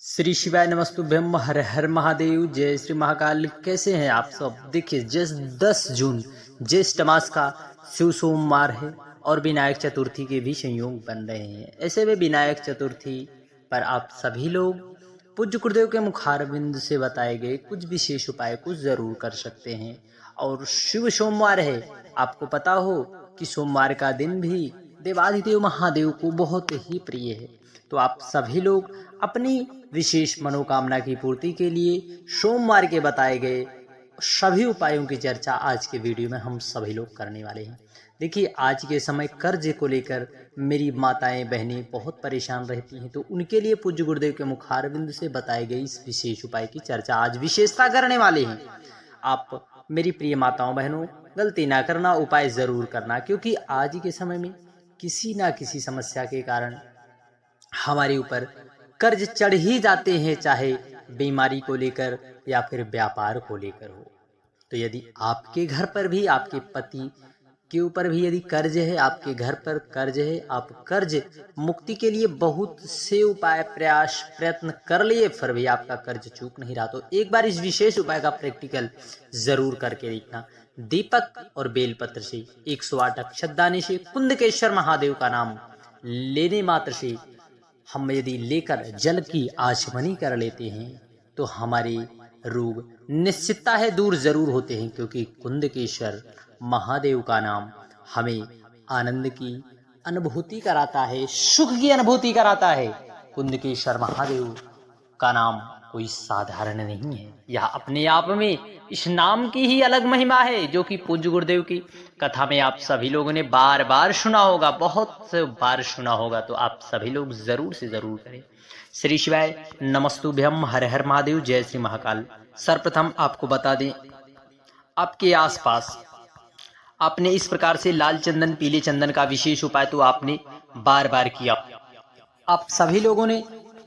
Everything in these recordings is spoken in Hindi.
श्री शिवाय नमस्तुभ्यम। हर हर महादेव। जय श्री महाकाल। कैसे हैं आप सब? देखिए, जस्ट 10 जून ज्येष्ठ मास का शिव सोमवार है और विनायक चतुर्थी के भी संयोग बन रहे हैं। ऐसे में विनायक चतुर्थी पर आप सभी लोग पूज्य गुरुदेव के मुखारविंद से बताए गए कुछ विशेष उपाय कुछ जरूर कर सकते हैं। और शिव सोमवार है, आपको पता हो कि सोमवार का दिन भी देवाधिदेव महादेव को बहुत ही प्रिय है। तो आप सभी लोग अपनी विशेष मनोकामना की पूर्ति के लिए सोमवार के बताए गए सभी उपायों की चर्चा आज के वीडियो में हम सभी लोग करने वाले हैं। देखिए, आज के समय कर्ज को लेकर मेरी माताएं बहनें बहुत परेशान रहती हैं, तो उनके लिए पूज्य गुरुदेव के मुखारविंद से बताए गए इस विशेष उपाय की चर्चा आज विशेषता करने वाले हैं। आप मेरी प्रिय माताओं बहनों, गलती ना करना, उपाय जरूर करना, क्योंकि आज के समय में किसी ना किसी समस्या के कारण हमारे ऊपर कर्ज चढ़ ही जाते हैं, चाहे बीमारी को लेकर या फिर व्यापार को लेकर हो। तो यदि आपके घर पर भी, आपके पति के ऊपर भी यदि कर्ज है, आपके घर पर कर्ज है, आप कर्ज मुक्ति के लिए बहुत से उपाय प्रयास प्रयत्न कर लिए, फिर भी आपका कर्ज चूक नहीं रहा, तो एक बार इस विशेष उपाय का प्रैक्टिकल जरूर करके देखना। दीपक और बेलपत्र से 108 अक्षत दाने से कुंदकेश्वर महादेव का नाम लेने मात्र से हम यदि लेकर जल की आचमनी कर लेते हैं तो हमारे रोग निश्चितता है दूर जरूर होते हैं, क्योंकि कुंदकेश्वर महादेव का नाम हमें आनंद की अनुभूति कराता है, सुख की अनुभूति कराता है। कुंदकेश्वर महादेव का नाम कोई साधारण नहीं है, यह अपने आप में इस नाम की ही अलग महिमा है, जो कि पूज्य गुरुदेव की कथा में आप सभी लोगों ने बार बार सुना होगा, बहुत बार सुना होगा। तो आप सभी लोग जरूर से जरूर करें। श्री शिवाय नमस्तुभ्यम। हर हर महादेव। जय श्री महाकाल। सर्वप्रथम आपको बता दें, आपके आसपास आपने इस प्रकार से लाल चंदन पीले चंदन का विशेष उपाय तो आपने बार बार किया। आप सभी लोगों ने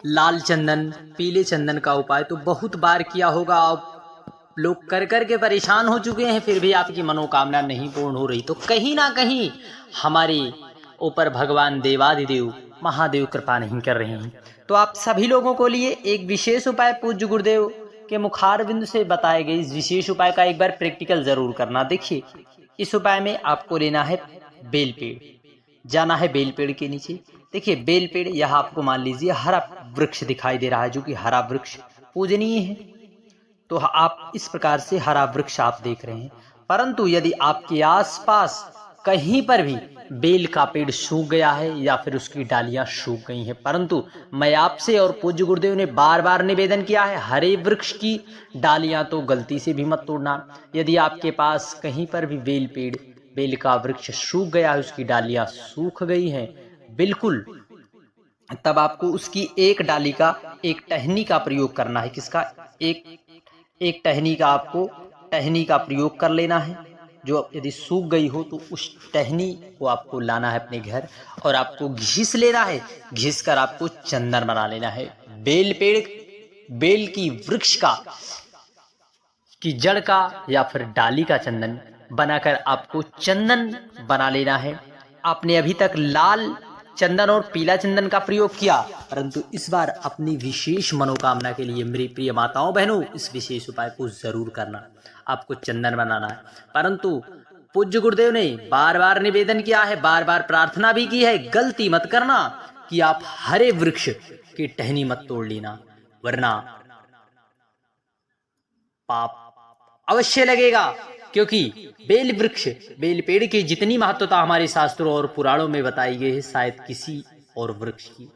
लाल चंदन पीले चंदन का उपाय तो बहुत बार किया होगा। आप लोग कर कर के परेशान हो चुके हैं, फिर भी आपकी मनोकामना नहीं पूर्ण हो रही, तो कहीं ना कहीं हमारे ऊपर भगवान देवाधिदेव महादेव कृपा नहीं कर रहे हैं। तो आप सभी लोगों को लिए एक विशेष उपाय पूज्य गुरुदेव के मुखारविंद से बताए गए इस विशेष उपाय का एक बार प्रैक्टिकल जरूर करना। देखिए, इस उपाय में आपको लेना है बेल पेड़, जाना है बेल पेड़ के नीचे। देखिए, बेल पेड़ यह आपको मान लीजिए हरा वृक्ष दिखाई दे रहा है, जो कि हरा वृक्ष पूजनीय है। तो आप इस प्रकार से हरा वृक्ष आप देख रहे हैं, परंतु यदि आपके आसपास कहीं पर भी बेल का पेड़ सूख गया है या फिर उसकी डालियां सूख गई हैं, परंतु मैं आपसे और पूज्य गुरुदेव ने बार बार निवेदन किया है, हरे वृक्ष की डालियां तो गलती से भी मत तोड़ना। यदि आपके पास कहीं पर भी बेल पेड़, बेल का वृक्ष सूख गया है, उसकी डालियां सूख गई हैं बिल्कुल, तब आपको उसकी एक डाली का एक टहनी का प्रयोग करना है। किसका? एक टहनी का आपको टहनी का प्रयोग कर लेना है। जो यदि सूख गई हो तो उस टहनी को आपको लाना है अपने घर और आपको घिस लेना है। घिस कर आपको चंदन बना लेना है। बेल पेड़, बेल की वृक्ष का, की जड़ का या फिर डाली का चंदन बनाकर आपको चंदन बना लेना है। आपने अभी तक लाल चंदन और पीला चंदन का प्रयोग किया, परंतु इस बार अपनी विशेष मनोकामना के लिए मेरी प्रिय माताओं बहनों इस विशेष उपाय को जरूर करना। आपको चंदन बनाना है, परंतु पूज्य गुरुदेव ने बार बार निवेदन किया है, बार बार प्रार्थना भी की है, गलती मत करना कि आप हरे वृक्ष की टहनी मत तोड़ लेना, वरना पाप अवश्य लगेगा। क्योंकि बेल वृक्ष, बेल पेड़ की जितनी महत्वता हमारे शास्त्रों और पुराणों में बताई गई है, शायद किसी और वृक्ष की।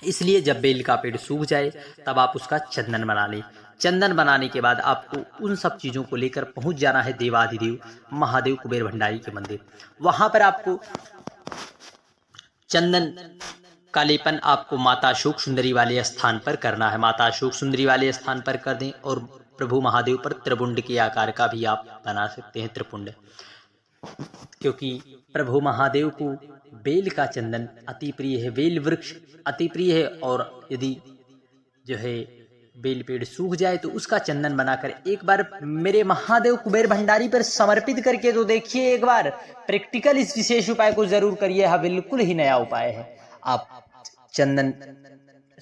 इसलिए जब बेल का पेड़ सूख जाए तब आप उसका चंदन बना लें। चंदन बनाने के बाद आपको उन सब चीजों को लेकर पहुंच जाना है देवाधिदेव महादेव कुबेर भंडारी के मंदिर। वहां पर आपको चंदन का लेपन आपको माता अशोक सुंदरी वाले स्थान पर करना है। माता अशोक सुंदरी वाले स्थान पर कर दें और प्रभु महादेव पर त्रिपुंड के आकार का भी आप बना सकते हैं, त्रिपुंड, क्योंकि प्रभु महादेव को बेल का चंदन अति प्रिय है, बेल वृक्ष अति प्रिय है। और यदि जो है बेल पेड़ सूख जाए तो उसका चंदन बनाकर एक बार मेरे महादेव कुबेर भंडारी पर समर्पित करके तो देखिए, एक बार प्रैक्टिकल इस विशेष उपाय को जरूर करिए। यह बिल्कुल ही नया उपाय है। आप चंदन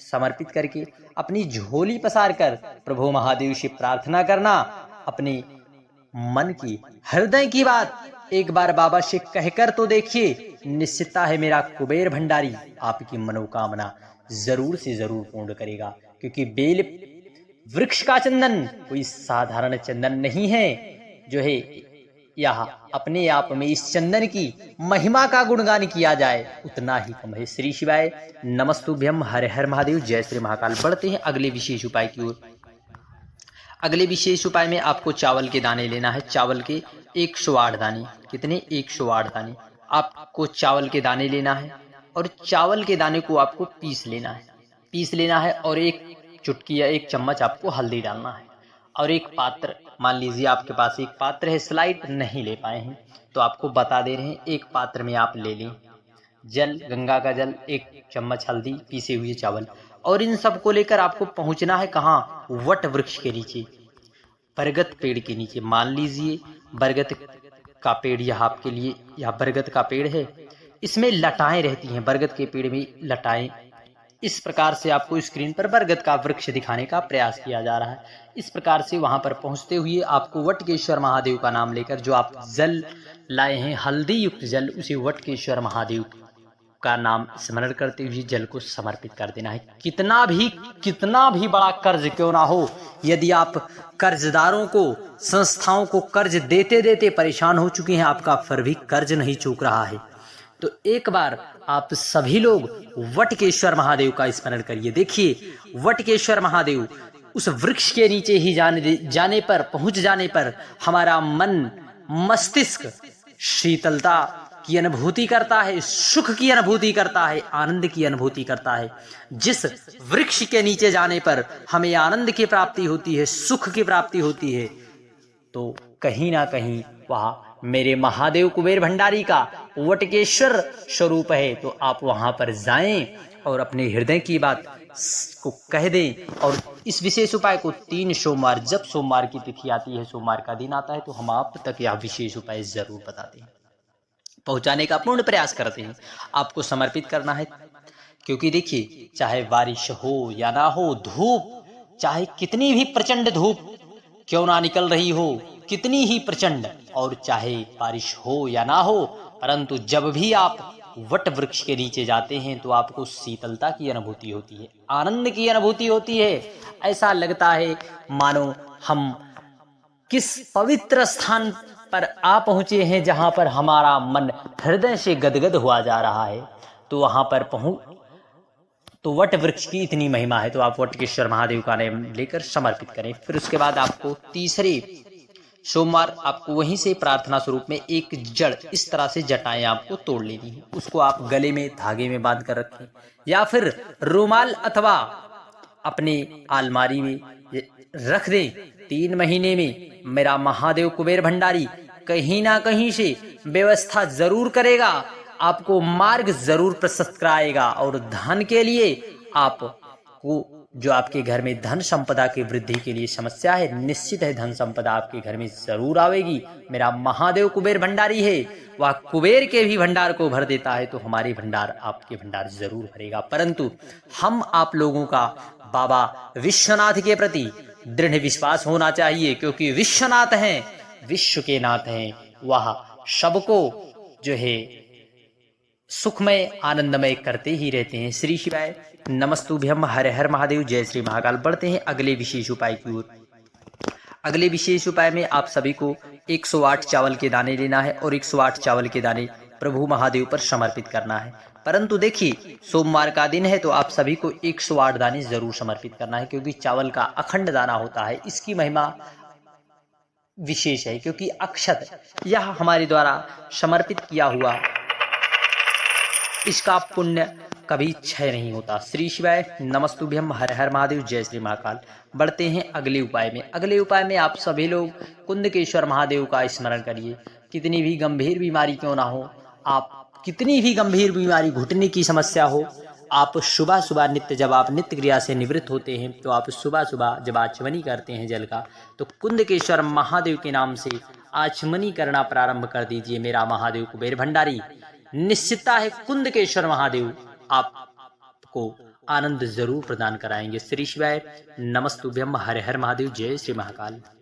समर्पित करके अपनी झोली पसार कर प्रभु महादेव से प्रार्थना करना। अपने मन की हृदय की बात एक बार बाबा से कहकर तो देखिए, निश्चितता है मेरा कुबेर भंडारी आपकी मनोकामना जरूर से जरूर पूर्ण करेगा। क्योंकि बेल वृक्ष का चंदन कोई साधारण चंदन नहीं है, जो है यह अपने आप में इस चंदन की महिमा का गुणगान किया जाए उतना ही कम है। श्री शिवाय नमस्तुभ्यम, हर हर महादेव, जय श्री महाकाल। बढ़ते हैं अगले विशेष उपाय की ओर। अगले विशेष उपाय में आपको चावल के दाने लेना है। चावल के 108 दाने। कितने? 108 दाने आपको चावल के दाने लेना है, और चावल के दाने को आपको पीस लेना है और एक चुटकी या एक चम्मच आपको हल्दी डालना है। और एक पात्र, मान लीजिए आपके पास एक पात्र है, स्लाइड नहीं ले पाए हैं तो आपको बता दे रहे हैं, एक पात्र में आप ले लें जल, गंगा का जल, 1 चम्मच हल्दी, पीसे हुए चावल, और इन सब को लेकर आपको पहुंचना है कहाँ? वट वृक्ष के नीचे, बरगद पेड़ के नीचे। मान लीजिए बरगद का पेड़ यह आपके लिए, यह बरगद का पेड़ है, इसमें लताएं रहती हैं, बरगद के पेड़ में लताएं। इस प्रकार से आपको स्क्रीन पर बरगद का वृक्ष दिखाने का प्रयास किया जा रहा है। इस प्रकार से वहां पर पहुंचते हुए आपको वटकेश्वर महादेव का नाम लेकर, जो आप जल लाए हैं हल्दी युक्त जल, उसे वटकेश्वर महादेव का नाम स्मरण करते हुए जल को समर्पित कर देना है। कितना भी बड़ा कर्ज क्यों ना हो, यदि आप कर्जदारों को, संस्थाओं को कर्ज देते देते परेशान हो चुके हैं, आपका फिर भी कर्ज नहीं चूक रहा है, तो एक बार आप सभी लोग वटकेश्वर महादेव का स्मरण करिए। देखिए वटकेश्वर महादेव, उस वृक्ष के नीचे ही जाने पर, पहुंच जाने पर हमारा मन मस्तिष्क शीतलता की अनुभूति करता है, सुख की अनुभूति करता है, आनंद की अनुभूति करता है। जिस वृक्ष के नीचे जाने पर हमें आनंद की प्राप्ति होती है, सुख की प्राप्ति होती है, तो कहीं ना कहीं वह मेरे महादेव कुबेर भंडारी का वटकेश्वर स्वरूप है। तो आप वहां पर जाएं और अपने हृदय की बात को कह दें। और इस विशेष उपाय को 3 सोमवार, जब सोमवार की तिथि आती है, सोमवार का दिन आता है, तो हम आप तक यह विशेष उपाय जरूर बताते हैं, पहुंचाने का पूर्ण प्रयास करते हैं। आपको समर्पित करना है, क्योंकि देखिए चाहे बारिश हो या ना हो, धूप चाहे कितनी भी प्रचंड धूप क्यों ना निकल रही हो, कितनी ही प्रचंड, और चाहे बारिश हो या ना हो, परंतु जब भी आप वट वृक्ष के नीचे जाते हैं तो आपको शीतलता की अनुभूति होती है, आनंद की अनुभूति होती है। ऐसा लगता है मानो हम किस पवित्र स्थान पर आ पहुंचे हैं, जहां पर हमारा मन हृदय से गदगद हुआ जा रहा है। तो वहां पर तो वट वृक्ष की इतनी महिमा है, तो आप वटकेश्वर महादेव का नाम लेकर समर्पित करें। फिर उसके बाद आपको तीसरे सोमवार आपको वहीं से प्रार्थना स्वरूप में एक जड़, इस तरह से जटाएं आपको तोड़ लेनी है। उसको आप गले में धागे में बांध कर रखें, या फिर रुमाल अथवा अपने अलमारी में रख दें। 3 महीने में मेरा महादेव कुबेर भंडारी कहीं ना कहीं से व्यवस्था जरूर करेगा, आपको मार्ग जरूर प्रशस्त कराएगा। और धन के लिए आपको, जो आपके घर में धन संपदा की वृद्धि के लिए समस्या है, निश्चित है धन संपदा आपके घर में जरूर आवेगी। मेरा महादेव कुबेर भंडारी है, वह कुबेर के भी भंडार को भर देता है, तो हमारे भंडार, आपके भंडार जरूर भरेगा। परंतु हम आप लोगों का बाबा विश्वनाथ के प्रति दृढ़ विश्वास होना चाहिए, क्योंकि विश्वनाथ हैं, विश्व के नाथ हैं, वह सबको जो है सुखमय आनंदमय करते ही रहते हैं। श्री शिवाय नमस्तुभ्यम, हर हर महादेव, जय श्री महाकाल। बढ़ते हैं अगले विशेष उपाय की ओर। अगले विशेष उपाय में आप सभी को 108 चावल के दाने लेना है, और 108 चावल के दाने प्रभु महादेव पर समर्पित करना है। परंतु देखिए सोमवार का दिन है, तो आप सभी को 108 दाने जरूर समर्पित करना है, क्योंकि चावल का अखंड दाना होता है। इसकी महिमा विशेष है, क्योंकि अक्षत यह हमारे द्वारा समर्पित किया हुआ, इसका पुण्य कभी क्षय नहीं होता। श्री शिवाय नमस्तुभ्यम, हर हर महादेव, जय श्री महाकाल। बढ़ते हैं अगले उपाय में। अगले उपाय में आप सभी लोग कुंदकेश्वर महादेव का स्मरण करिए। कितनी भी गंभीर बीमारी क्यों ना हो, आप कितनी भी गंभीर बीमारी, घुटने की समस्या हो, आप सुबह सुबह नित्य, जब आप नित्य क्रिया से निवृत्त होते हैं, तो आप सुबह सुबह जब आचमनी करते हैं जल का, तो कुंदकेश्वर महादेव के नाम से आचमनी करना प्रारंभ कर दीजिए। मेरा महादेव कुबेर भंडारी, निश्चितता है कुंदकेश्वर महादेव आपको आनंद जरूर प्रदान कराएंगे। श्री शिवाय नमस्तुभ्यम, हर हर महादेव, जय श्री महाकाल।